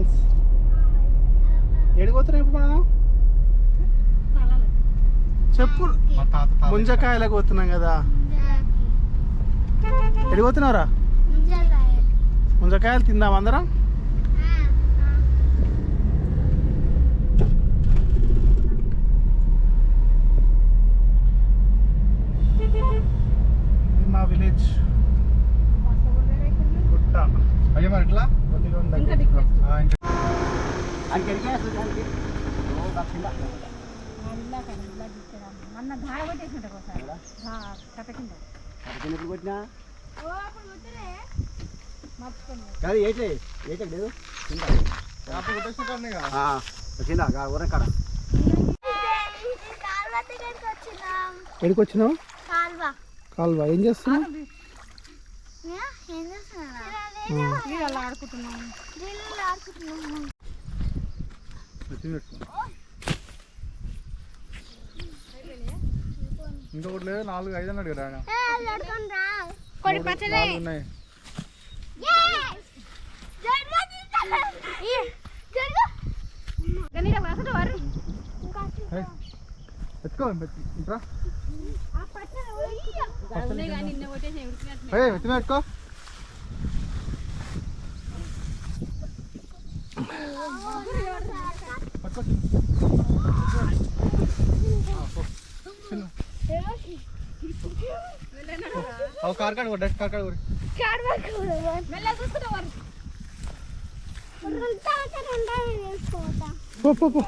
Friends. ఎడిపోతున్నాం ఇప్పుడు మనం? చెప్పు. ముంజకాయలకు పోతున్నాం కదా. ఎడిపోతున్నారా? ముంజకాయలు తిందాం అందరం. మా విలేజ్ గుట్ట. అయ్యో మరి ఎట్లా ఎక్కడికి వచ్చినావు? కాల్వా. ఏం చేస్తున్నావు? ఇంకొకటి లేదు, 4, 5 అన్నాడు కదా. ఉన్నాయి. ఎత్తుకో ఇంట్రా. ఎత్తుకో. కార్కాడు పో.